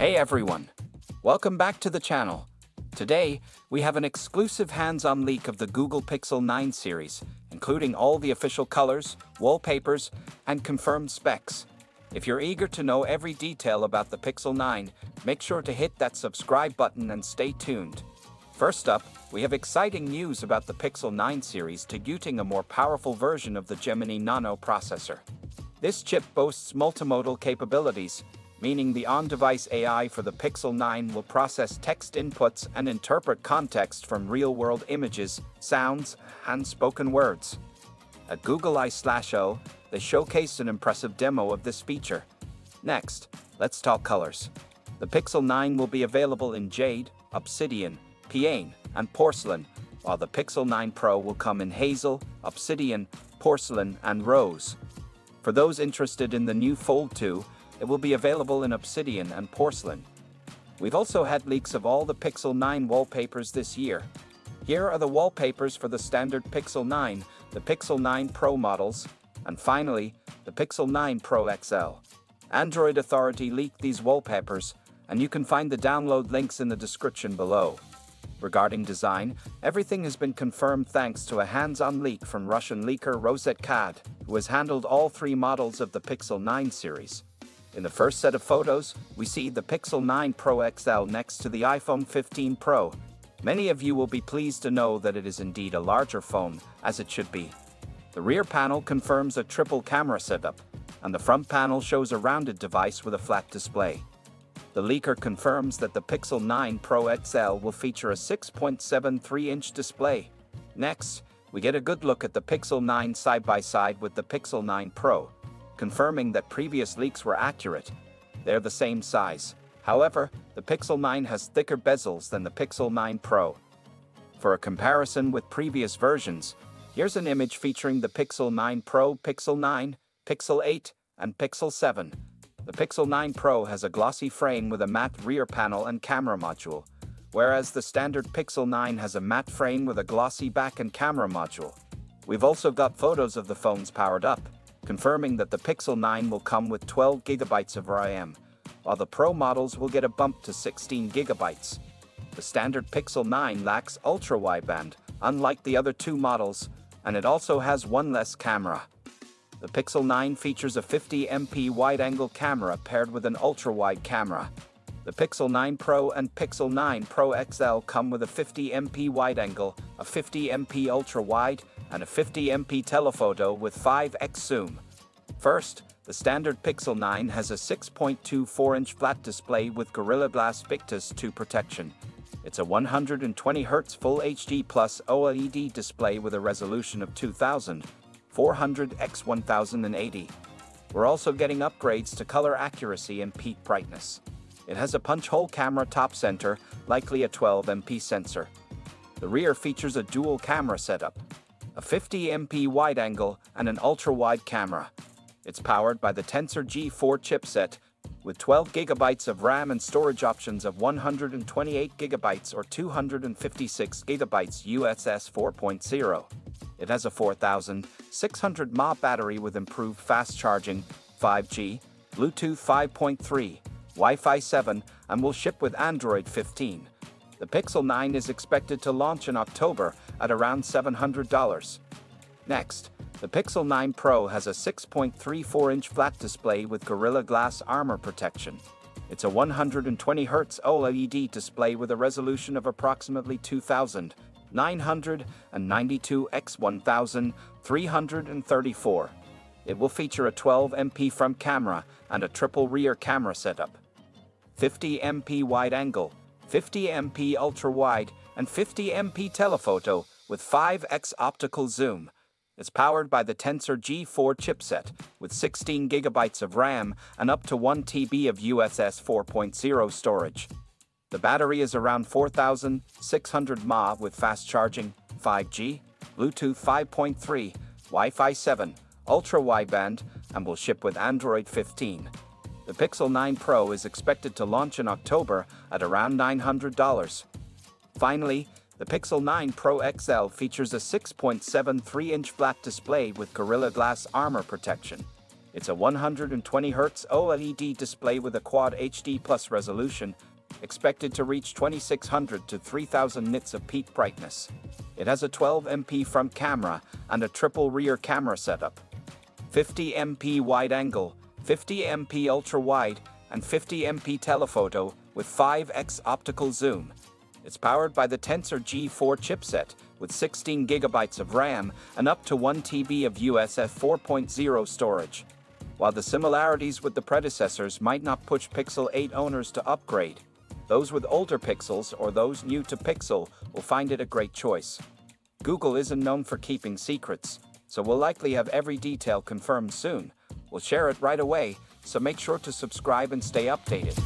Hey everyone! Welcome back to the channel. Today, we have an exclusive hands-on leak of the Google Pixel 9 series, including all the official colors, wallpapers, and confirmed specs. If you're eager to know every detail about the Pixel 9, make sure to hit that subscribe button and stay tuned. First up, we have exciting news about the Pixel 9 series debuting a more powerful version of the Gemini Nano processor. This chip boasts multimodal capabilities, meaning the on-device AI for the Pixel 9 will process text inputs and interpret context from real-world images, sounds, and spoken words. At Google I/O, they showcased an impressive demo of this feature. Next, let's talk colors. The Pixel 9 will be available in Jade, Obsidian, Peony, and Porcelain, while the Pixel 9 Pro will come in Hazel, Obsidian, Porcelain, and Rose. For those interested in the new Fold 2, it will be available in Obsidian and Porcelain. We've also had leaks of all the Pixel 9 wallpapers this year. Here are the wallpapers for the standard Pixel 9, the Pixel 9 Pro models, and finally, the Pixel 9 Pro XL. Android Authority leaked these wallpapers, and you can find the download links in the description below. Regarding design, everything has been confirmed thanks to a hands-on leak from Russian leaker Rosetkad, who has handled all three models of the Pixel 9 series. In the first set of photos, we see the Pixel 9 Pro XL next to the iPhone 15 Pro. Many of you will be pleased to know that it is indeed a larger phone, as it should be. The rear panel confirms a triple camera setup, and the front panel shows a rounded device with a flat display. The leaker confirms that the Pixel 9 Pro XL will feature a 6.73-inch display. Next, we get a good look at the Pixel 9 side-by-side with the Pixel 9 Pro, confirming that previous leaks were accurate. They're the same size. However, the Pixel 9 has thicker bezels than the Pixel 9 Pro. For a comparison with previous versions, here's an image featuring the Pixel 9 Pro, Pixel 9, Pixel 8, and Pixel 7. The Pixel 9 Pro has a glossy frame with a matte rear panel and camera module, whereas the standard Pixel 9 has a matte frame with a glossy back and camera module. We've also got photos of the phones powered up, confirming that the Pixel 9 will come with 12 GB of RAM, while the Pro models will get a bump to 16 GB. The standard Pixel 9 lacks ultra-wideband, unlike the other two models, and it also has one less camera. The Pixel 9 features a 50MP wide-angle camera paired with an ultra-wide camera. The Pixel 9 Pro and Pixel 9 Pro XL come with a 50MP wide-angle, a 50MP ultra-wide, and a 50MP telephoto with 5x zoom. First, the standard Pixel 9 has a 6.24-inch flat display with Gorilla Glass Victus 2 protection. It's a 120Hz Full HD Plus OLED display with a resolution of 2400 x 1080. We're also getting upgrades to color accuracy and peak brightness. It has a punch-hole camera top center, likely a 12MP sensor. The rear features a dual camera setup, a 50MP wide-angle, and an ultra-wide camera. It's powered by the Tensor G4 chipset, with 12 GB of RAM and storage options of 128 GB or 256 GB USS 4.0. It has a 4600 mAh battery with improved fast charging, 5G, Bluetooth 5.3, Wi-Fi 7, and will ship with Android 15. The Pixel 9 is expected to launch in October at around $700. Next, the Pixel 9 Pro has a 6.34-inch flat display with Gorilla Glass armor protection. It's a 120Hz OLED display with a resolution of approximately 2992 x 1334. It will feature a 12MP front camera and a triple rear camera setup, 50MP wide-angle, 50MP ultra-wide, and 50MP telephoto with 5x optical zoom. It's powered by the Tensor G4 chipset with 16 GB of RAM and up to 1 TB of USS 4.0 storage. The battery is around 4600 mAh with fast charging, 5G, Bluetooth 5.3, Wi-Fi 7, ultra-wideband, and will ship with Android 15. The Pixel 9 Pro is expected to launch in October at around $900. Finally, the Pixel 9 Pro XL features a 6.73-inch flat display with Gorilla Glass armor protection. It's a 120Hz OLED display with a Quad HD Plus resolution, expected to reach 2600 to 3000 nits of peak brightness. It has a 12MP front camera and a triple rear camera setup. 50MP wide-angle, 50MP ultra-wide, and 50MP telephoto with 5x optical zoom. It's powered by the Tensor G4 chipset with 16GB of RAM and up to 1TB of USF 4.0 storage. While the similarities with the predecessors might not push Pixel 8 owners to upgrade, those with older Pixels or those new to Pixel will find it a great choice. Google isn't known for keeping secrets, so we'll likely have every detail confirmed soon. We'll share it right away, so make sure to subscribe and stay updated.